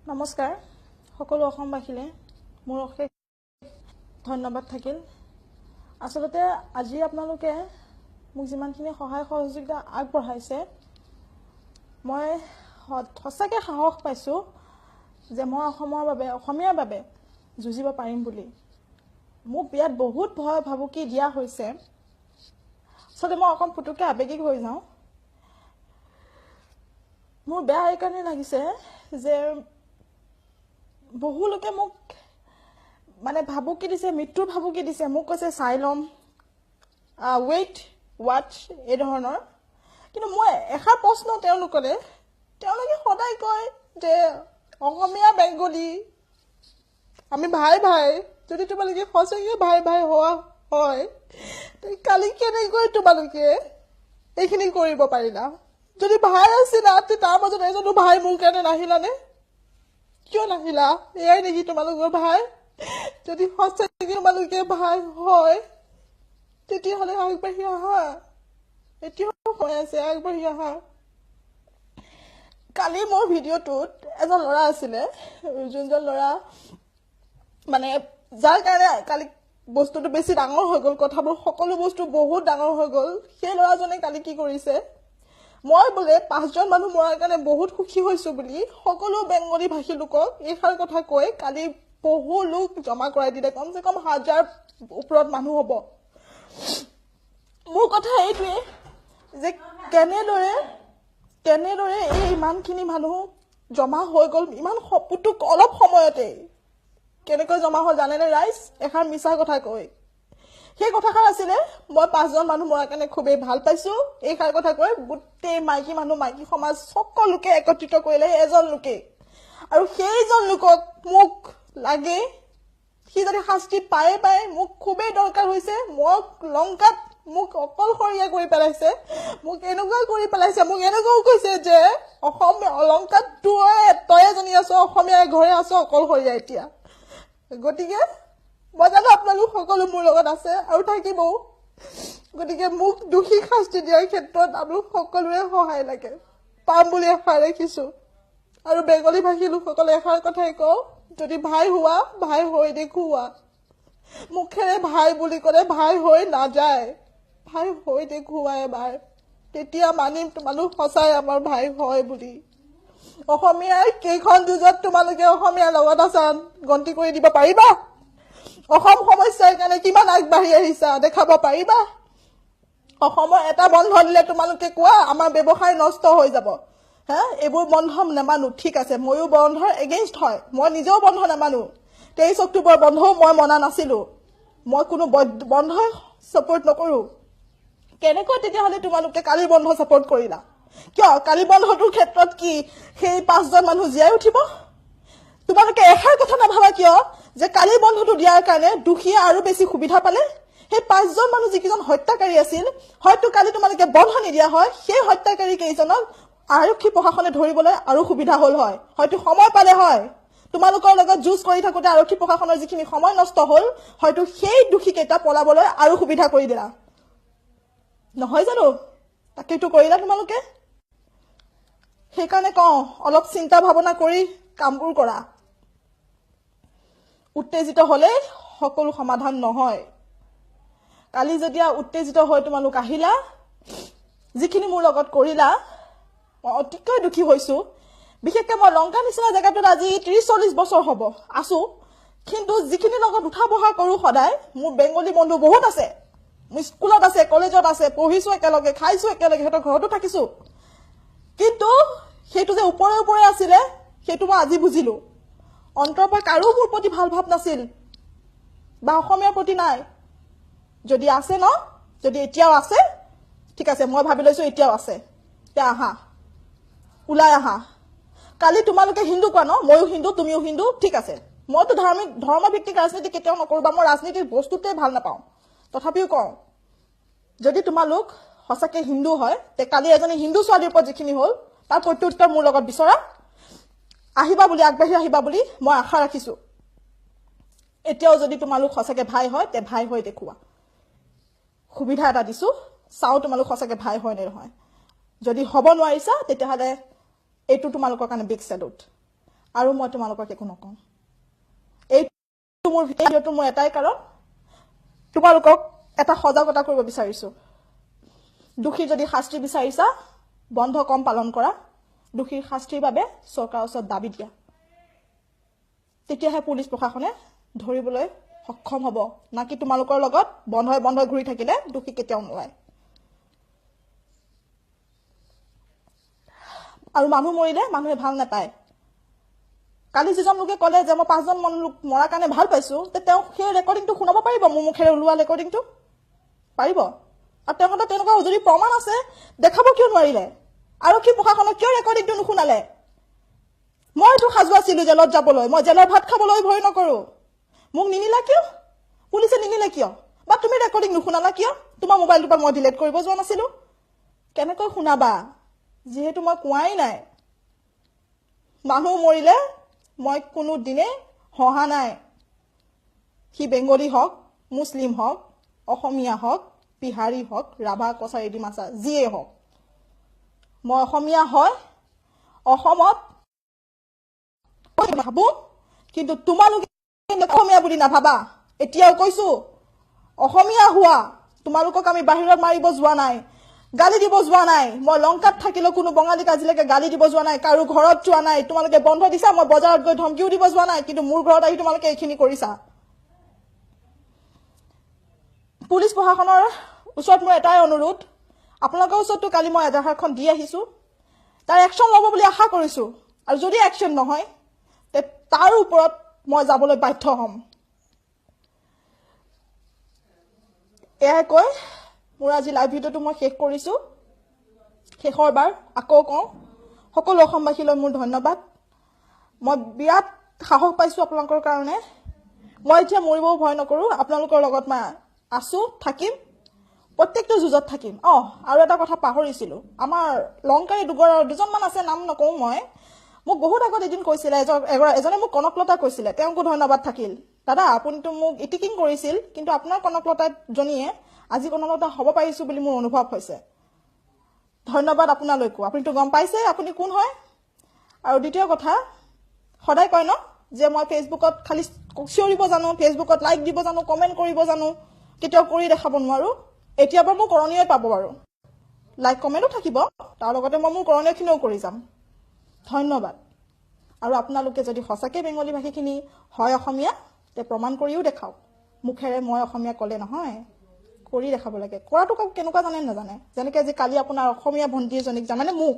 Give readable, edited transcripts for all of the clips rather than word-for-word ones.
নমস্কাৰ সকলো অসমবাসীলে মোৰ অশেষ ধন্যবাদ থাকিল আসলতে আজি আপোনালোকে মোক যিমানখিনি সহায় সহযোগিতা আগবঢ়াইছে মই সঁচাকৈ সাহস পাইছো যে মই অসমীয়াৰ বাবে যুঁজিব পাৰিম বুলি মোক বিয়াত বহুত ভয় ভাবুকি দিয়া হৈছে আসলতে মই অকণ পুতুককৈ আৱেগিক হৈ যাওঁ মোৰ বেয়া এইকাৰণে লাগিছে যে বহু লোকে মোক মানে ভাবুকি দিছে মৃত্যুৰ ভাবুকি দিছে মোক কৈছে চাই লম ৱেইট ৱাচ এই ধৰণৰ কিন্তু মই এষাৰ প্ৰশ্ন তেওঁলোকে সদায় কয় যে অসমীয়া বেংগলী আমি ভাই ভাই যদি তোমালোকে সঁচাকৈ ভাই ভাই হোৱা হয় কালি কেনেকৈ তোমালোকে এইখিনি কৰিব পাৰিলা যদি ভাই আছিলা তাৰ মাজত এজনো ভাই মোৰ কাৰণে নাহিলানে কিয় নাহিলা এয়াই নেকি তোমালোকৰ ভাই যদি সঁচাকৈ তোমালোকে ভাই হয় তেতিয়াহ'লে আগবাঢ়ি আহা এতিয়াও হৈ আছে আগবাঢ়ি আহা কালি মোৰ ভিডিঅ'টোত এজন ল'ৰা আছিলে যোনজন ল'ৰা মানে যাৰ কাৰণে কালি বস্তুটো বেছি ডাঙৰ হৈ গ'ল কথাবোৰ সকলো বস্তু বহুত ডাঙৰ হৈ গ'ল সেই ল'ৰাজনে কালি কি কৰিছে মই বোলে 5জন মানুহ মৰাৰ কাৰণে বহুত সুখী হৈছো বুলি সকলো বেংগলী ভাষী লোকক এইষাৰ কথা কৈ কালি বহু লোক জমা কৰাই দিলে কমচে কম 1000 ওপৰত মানুহ হ'ব মোৰ কথা এইটোৱে যে কেনেদৰে এই ইমানখিনি মানুহ জমা হৈ গ'ল ইমান পুতুক অলপ সময়তে কেনেকৈ জমা হ'ল জানেনে ৰাইজ এষাৰ মিছা কথা কৈ সেই কথাষাৰ আছিলে মই 5জন মানুহ মৰাৰ কাৰণে খুবেই ভাল পাইছো এইষাৰ কথা কৈ গোটেই মাইকী মানুহ মাইকী সমাজ সকলোকে একত্ৰিত কৰিলে এজন লোকে আৰু সেইজন লোকক মোক লাগে সি যদি শাস্তি পায় মোক খুবেই দৰকাৰ হৈছে মোক লংকাত মোক অকলশৰীয়া কৰি পেলাইছে মোক এনেকুৱা কৰি পেলাইছে মোক এনেকুৱাও কৈছে যে অসমীয়া লংকাত তই এজনী আছ অসমীয়া ঘৰে আছ অকলশৰীয়া এতিয়া গতিকে মই জানো আপোনালোক সকলো মোৰ লগত আছে আৰু থাকিবও গতিকে মোক দোষী শাস্তি দিয়াৰ ক্ষেত্ৰত আপোনালোক সকলোৰে সহায় লাগে পাম বুলি আশা ৰাখিছো আৰু বেংগলী ভাষী লোকসকলে এষাৰ কথাই কওঁ যদি ভাই হোৱা ভাই হৈ দেখুওৱা মুখেৰে ভাই বুলি ক'লে ভাই হৈ নাযায় ভাই হৈ দেখুওৱা এবাৰ তেতিয়া মানিম তোমালোক সঁচাই আমাৰ ভাই হয় বুলি অসমীয়াৰ কেইখন যুঁজত তোমালোকে অসমীয়াৰ লগত আছা গন্তি কৰি দিব পাৰিবা অসম সমস্যাৰ কাৰণে কিমান আগবাঢ়ি আহিছা দেখাব পাৰিবা অসমৰ এটা বন্ধ দিলে তোমালোকে কোৱা আমাৰ ব্যৱসায় নষ্ট হৈ যাব এইবোৰ বন্ধ নেমানো ঠিক আছে ময়ো বন্ধৰ এগেইনষ্ট হয় মই নিজেও বন্ধ নেমানো 23 অক্টোবৰ বন্ধও মই মনা নাছিলো মই কোনো বন্ধ সাপোৰ্ট নকৰো কেনেকৈ তেতিয়াহ'লে তোমালোকে কালি বন্ধ সাপোৰ্ট কৰিলা কিয় কালি বন্ধটোৰ ক্ষেত্ৰত কি সেই 5জন মানুহ জীয়াই উঠিব তোমালোকে এষাৰ কথা নাভাবা কিয় যে কালি বন্ধটো দিয়াৰ কাৰণে দুখীয়া আৰু বেছি সুবিধা পালে সেই 5জন মানুহ যিকেইজন হত্যাকাৰী আছিল হয়তো কালি তোমালোকে বন্ধ নিদিয়া হয় সেই হত্যাকাৰী কেইজনক আৰক্ষী প্ৰশাসনে ধৰিবলৈ আৰু সুবিধা হ'ল হয় হয়তো সময় পালে হয় তোমালোকৰ লগত যুঁজ কৰি থাকোতে আৰক্ষী প্ৰশাসনৰ যিখিনি সময় নষ্ট হ'ল হয়তো সেই দুখী কেইটা পলাবলৈ আৰু সুবিধা কৰি দিলা নহয় জানো তাকেইটো কৰিলা তোমালোকে সেইকাৰণে কওঁ অলপ চিন্তা ভাৱনা কৰি কামবোৰ কৰা উত্তেজিত হলে সকলো সমাধান নহয় কালি যেতিয়া উত্তেজিত হৈ তোমালোক আহিলা যিখিনি মোৰ লগত কৰিলা মই অতিকৈ দুখী হৈছো বিশেষকৈ মই লংকা নিচিনা জেগাটোত আজি 30-40 বছৰ হ'ব আছো কিন্তু যিখিনি লগত উঠা বহা কৰো সদায় মোৰ বেংগলী বন্ধু বহুত আছে মই স্কুলত আছে কলেজত আছে পঢ়িছো একেলগে খাইছো একেলগে হেতৰ ঘৰতো থাকিছো কিন্তু সেইটো যে ওপৰে আছিলে সেইটো মই আজি বুজিলো অন্তৰৰ পৰা কাৰো মোৰ প্ৰতি ভাল ভাৱ নাছিল বা অসমীয়াৰ প্ৰতি নাই যদি আছে ন যদি এতিয়াও আছে ঠিক আছে মই ভাবি লৈছো এতিয়াও আছে তে আহা ওলাই আহা কালি তোমালোকে হিন্দু কোৱা ন ময়ো হিন্দু তুমিও হিন্দু ঠিক আছে মইতো ধৰ্মভিত্তিক ৰাজনীতি কেতিয়াও নকৰো বা মই ৰাজনীতিৰ বস্তুতে ভাল নাপাওঁ তথাপিও কওঁ যদি তোমালোক সঁচাকৈ হিন্দু হয় তে কালি এজনী হিন্দু ছোৱালীৰ ওপৰত যিখিনি হ'ল তাৰ প্ৰত্যুত্তৰ মোৰ লগত বিচৰা আহিবা বুলি আগবাঢ়ি আহিবা বুলি মই আশা ৰাখিছো এতিয়াও যদি তোমালোক সঁচাকৈ ভাই হয় তে ভাই হৈ দেখুওৱা সুবিধা এটা দিছো চাও তোমালোক সঁচাকৈ ভাই হয় নে নহয় যদি হ'ব নোৱাৰিছা তেতিয়াহ'লে এইটো তোমালোকৰ কাৰণে বিগ সেলুট আৰু মই তোমালোকক একো নকওঁ এইটো মোৰ ভিডিঅ'টো মোৰ এটাই কাৰণ তোমালোকক এটা সজাগতা কৰিব বিচাৰিছো দুখী যদি শাস্তি বিচাৰিছা বন্ধ কম পালন কৰা দুখীৰ শাস্তিৰ বাবে চৰকাৰৰ ওচৰত দাবী দিয়া তেতিয়াহে পুলিচ প্ৰশাসনে ধৰিবলৈ সক্ষম হ'ব নাকি তোমালোকৰ লগত বন্ধ ঘূৰি থাকিলে দুখী কেতিয়াও নোলায় আৰু মানুহ মৰিলে মানুহে ভাল নাপায় কালি যিজন লোকে ক'লে যে মই 5জন লোক মৰা কাৰণে ভাল পাইছো তে তেওঁ সেই ৰেকৰ্ডিংটো শুনাব পাৰিব মোৰ মুখেৰে ওলোৱা ৰেকৰ্ডিংটো পাৰিব আৰু তেওঁলোকৰ যদি প্ৰমাণ আছে দেখাব কিয় নোৱাৰিলে আৰক্ষী প্ৰশাসনক কিয় ৰেকৰ্ডিংটো নুশুনালে মইতো সাজু আছিলো জেলত যাবলৈ মই জেলৰ ভাত খাবলৈ ভয় নকৰো মোক নিনিলা কিয় পুলিচে নিনিলে কিয় বা তুমি ৰেকৰ্ডিং নুশুনালা কিয় তোমাৰ মোবাইলটোৰ পৰা মই ডিলিট কৰিব যোৱা নাছিলো কেনেকৈ শুনাবা যিহেতু মই কোৱাই নাই মানুহ মৰিলে মই কোনো দিনে হহা নাই সি বেংগলী হওক মুছলিম হওক অসমীয়া হওক বিহাৰী হওক ৰাভা কছাৰী ডিমাচা যিয়ে হওক মই অসমীয়া হয় অসমত ভাবো কিন্তু তোমালোকে অসমীয়া বুলি নাভাবা এতিয়াও কৈছো অসমীয়া হোৱা তোমালোকক আমি বাহিৰত মাৰিব যোৱা নাই গালি দিব যোৱা নাই মই লংকাত থাকিলে কোনো বঙালীক আজিলৈকে গালি দিব যোৱা নাই কাৰো ঘৰত যোৱা নাই তোমালোকে বন্ধ দিছা মই বজাৰত গৈ ধমকিও দিব যোৱা নাই কিন্তু মোৰ ঘৰত আহি তোমালোকে এইখিনি কৰিছা পুলিচ প্ৰশাসনৰ ওচৰত মোৰ এটাই অনুৰোধ আপোনালোকৰ ওচৰতো কালি মই এজাহাৰখন দি আহিছো তাৰ একশ্যন ল'ব বুলি আশা কৰিছো আৰু যদি একশ্যন নহয় তে তাৰ ওপৰত মই যাবলৈ বাধ্য হ'ম এয়াই কৈ মোৰ আজি লাইভ ভিডিঅ'টো মই শেষ কৰিছো শেষৰ বাৰ আকৌ কওঁ সকলো অসমবাসীলৈ মোৰ ধন্যবাদ মই বিৰাট সাহস পাইছো আপোনালোকৰ কাৰণে মই এতিয়া মৰিবও ভয় নকৰো আপোনালোকৰ লগত মই আছো থাকিম প্ৰত্যেকটো যুঁজত থাকিম আৰু এটা কথা পাহৰিছিলো আমাৰ লংকাৰী দুজনমান আছে নাম নকওঁ মই মোক বহুত আগত এদিন কৈছিলে এজনে মোক কনকলতা কৈছিলে তেওঁকো ধন্যবাদ থাকিল দাদা আপুনিতো মোক ইটিকিং কৰিছিল কিন্তু আপোনাৰ কনকলতা জনীয়ে আজি কনকলতা হ'ব পাৰিছো বুলি মোৰ অনুভৱ হৈছে ধন্যবাদ আপোনালৈকো আপুনিতো গম পাইছে আপুনি কোন হয় আৰু দ্বিতীয় কথা সদায় কয় ন যে মই ফেচবুকত খালি চিঞৰিব জানো ফেচবুকত লাইক দিব জানো কমেন্ট কৰিব জানো কেতিয়াও কৰি দেখাব নোৱাৰো এতিয়া বাৰু মোৰ কৰণীয় পাব বাৰু লাইক কমেন্টও থাকিব তাৰ লগতে মই মোৰ কৰণীয়খিনিও কৰি যাম ধন্যবাদ আৰু আপোনালোকে যদি সঁচাকৈ বেংগলী ভাষীখিনি হয় অসমীয়া তে প্ৰমাণ কৰিও দেখাওক মুখেৰে মই অসমীয়া ক'লে নহয় কৰি দেখাব লাগে কৰাটো কেনেকুৱা জানে নাজানে যেনেকৈ যে কালি আপোনাৰ অসমীয়া ভণ্টি এজনীক জানে মোক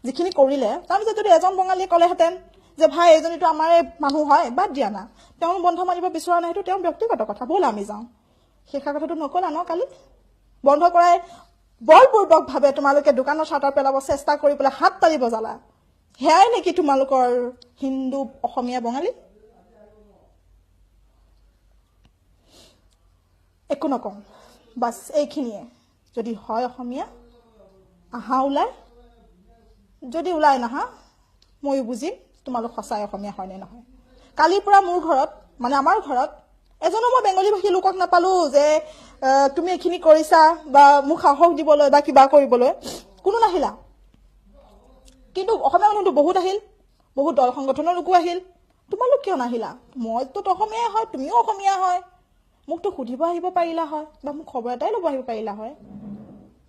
যিখিনি কৰিলে তাৰপিছত যদি এজন বঙালীয়ে ক'লেহেঁতেন যে ভাই এজনীটো আমাৰে মানুহ হয় বাদ দিয়া না তেওঁ বন্ধ মাৰিব বিচৰা নাই সেইটো তেওঁৰ ব্যক্তিগত কথা ব'ল আমি যাওঁ সেইষা কথাটো নকলা ন কালি বন্ধ কৰাই বলপূৰ্বকভাৱে তোমালোকে দোকানৰ চাৰ্টাৰ পেলাব চেষ্টা কৰি পেলাই হাত তালি বজালা হেয়াই নেকি তোমালোকৰ হিন্দু অসমীয়া বঙালী একো নকওঁ বাছ এইখিনিয়ে যদি হয় অসমীয়া আহা ওলাই যদি ওলাই নাহা ময়ো বুজিম তোমালোক সঁচাই অসমীয়া হয় নে নহয় কালিৰ পৰা মোৰ ঘৰত মানে আমাৰ ঘৰত এজনো মই বেংগলী ভাষী লোকক নাপালো যে তুমি এইখিনি কৰিছা বা মোক সাহস দিবলৈ বা কিবা কৰিবলৈ কোনো নাহিলা কিন্তু অসমীয়া মানুহটো বহুত আহিল বহুত দল সংগঠনৰ লোকো আহিল তোমালোক কিয় নাহিলা মইতো অসমীয়াই হয় তুমিও অসমীয়া হয় মোকতো সুধিব আহিব পাৰিলা হয় বা মোক খবৰ এটাই ল'ব আহিব পাৰিলা হয়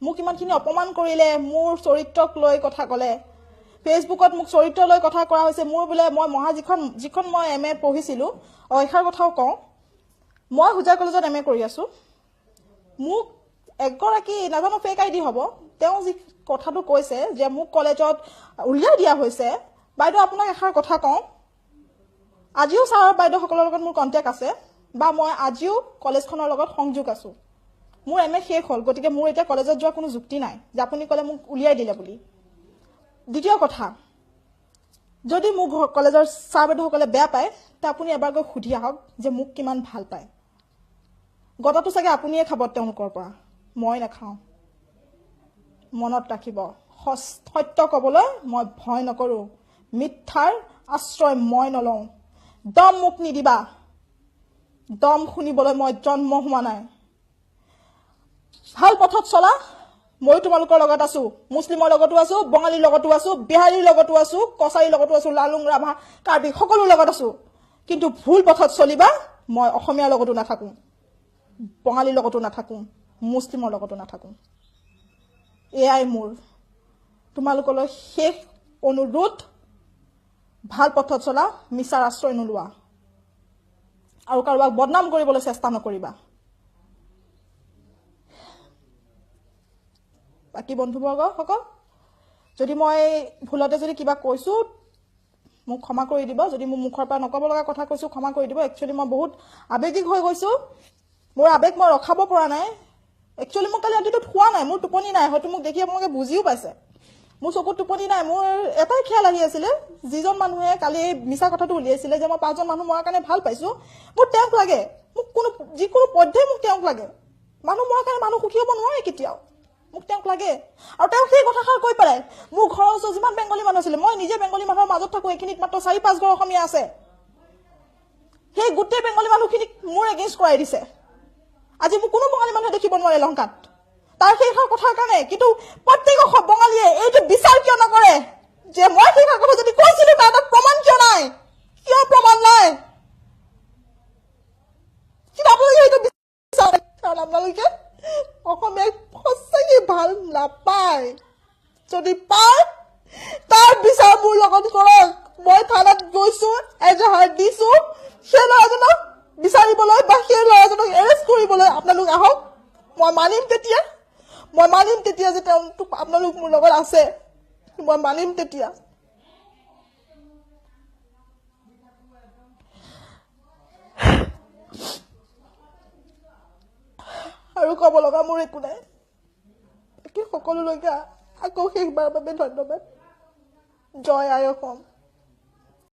মোক ইমানখিনি অপমান কৰিলে মোৰ চৰিত্ৰক লৈ কথা ক'লে ফেচবুকত মোক চৰিত্ৰ লৈ কথা কৰা হৈছে মোৰ বোলে মই যিখন মই MA পঢ়িছিলো এষাৰ কথাও কওঁ মই হুজাই কলেজত MA কৰি আছো মোক একগৰাকী নাজানো ফেক আইডি হ'ব তেওঁ যি কথাটো কৈছে যে মোক কলেজত উলিয়াই দিয়া হৈছে বাইদেউ আপোনাক এষাৰ কথা কওঁ আজিও ছাৰ বাইদেউসকলৰ লগত মোৰ কণ্টেক্ট আছে বা মই আজিও কলেজখনৰ লগত সংযোগ আছো মোৰ MA শেষ হ'ল গতিকে মোৰ এতিয়া কলেজত যোৱা কোনো যুক্তি নাই যে আপুনি ক'লে মোক উলিয়াই দিলে বুলি দ্বিতীয় কথা যদি মোক কলেজৰ ছাৰ বাইদেউসকলে বেয়া পায় তে আপুনি এবাৰ গৈ সুধি আহক যে মোক কিমান ভাল পায় গতাটো চাগে আপুনিয়ে খাব তেওঁলোকৰ পৰা মই নাখাওঁ মনত ৰাখিব সত্য ক'বলৈ মই ভয় নকৰো মিথ্যাৰ আশ্ৰয় মই নলওঁ দম মোক নিদিবা দম শুনিবলৈ মই জন্ম হোৱা নাই ভাল পথত চলা মই তোমালোকৰ লগত আছো মুছলিমৰ লগতো আছো বঙালীৰ লগতো আছো বিহাৰীৰ লগতো আছো কছাৰীৰ লগতো আছো লালুং ৰাভা কাৰ্বি সকলোৰ লগত আছো কিন্তু ভুল পথত চলিবা মই অসমীয়াৰ লগতো নাথাকো বঙালীৰ লগতো নাথাকো মুছলিমৰ লগতো নাথাকো এয়াই মোৰ তোমালোকলৈ শেষ অনুৰোধ ভাল পথত চলা মিছাৰ আশ্ৰয় নোলোৱা আৰু কাৰোবাক বদনাম কৰিবলৈ চেষ্টা নকৰিবা বাকি বন্ধুবৰ্গ সকল যদি মই ভুলতে যদি কিবা কৈছো মোক ক্ষমা কৰি দিব যদি মোৰ মুখৰ পৰা নকব লগা কথা কৈছো ক্ষমা কৰি দিব একচুয়ালি মই বহুত আবেগিক হৈ গৈছো মোৰ আবেগ মই ৰখাব পৰা নাই একচুয়ালি মই কালি ৰাতিটো খোৱা নাই মোৰ টোপনি নাই হয়তো মোক দেখি আপোনালোকে বুজিও পাইছে মোৰ চকুত টোপনি নাই মোৰ এটাই খেয়াল আহি আছিল যিজন মানুহে কালি মিছা কথাটো উলিয়াইছিল যে মই পাঁচজন মানুহ মৰাৰ কাৰণে ভাল পাইছো মোৰ তেওঁক লাগে মোক কোনো যিকোনো পদ্ধতিৰে মোক তেওঁক লাগে মানুহ মৰাৰ কাৰণে মানুহ সুখী হ'ব নোৱাৰে কেতিয়াও মোক তেওঁক লাগে আৰু তেওঁ সেই কথাষাৰ কৈ পেলাই মোৰ ঘৰৰ ওচৰত যিমান বেংগলী মানুহ আছিল মই নিজে বেংগলী মানুহৰ মাজত থাকো এইখিনিত মাত্ৰ 4-5 ঘৰ অসমীয়া আছে সেই গোটেই বেংগলী মানুহখিনিক মোৰ এগেইনষ্ট কৰাই দিছে আজি মোক কোনো বঙালী মানুহে দেখিব নোৱাৰে লংকাত তাৰ সেই কথাৰ কাৰণে কিন্তু প্ৰত্যেক বঙালীয়ে এইটো বিচাৰ কিয় নকৰে যে মই সেই কথা যদি কৈছিলো তাৰ প্ৰমাণ কিয় নাই কিয় প্ৰমাণ নাই কিন্তু আপোনালোকে এইটো বিচাৰে কাৰণ আপোনালোকে অসমীয়া সঁচাকৈ ভাল নাপায় যদি পায় তাৰ বিচাৰ মোৰ লগত কৰক মই থানাত গৈছো এজাহাৰ দিছো সেই ল'ৰাজনক বিচাৰিবলৈ বা সেই ল'ৰাজনক এৰেষ্ট কৰিবলৈ আপোনালোক আহক মই মানিম তেতিয়া যে তেওঁলোক আপোনালোক মোৰ লগত আছে মই মানিম তেতিয়া আৰু ক'ব লগা মোৰ একো নাই সকলোলৈকে আকৌ শেষবাৰৰ বাবে ধন্যবাদ জয় আই অসম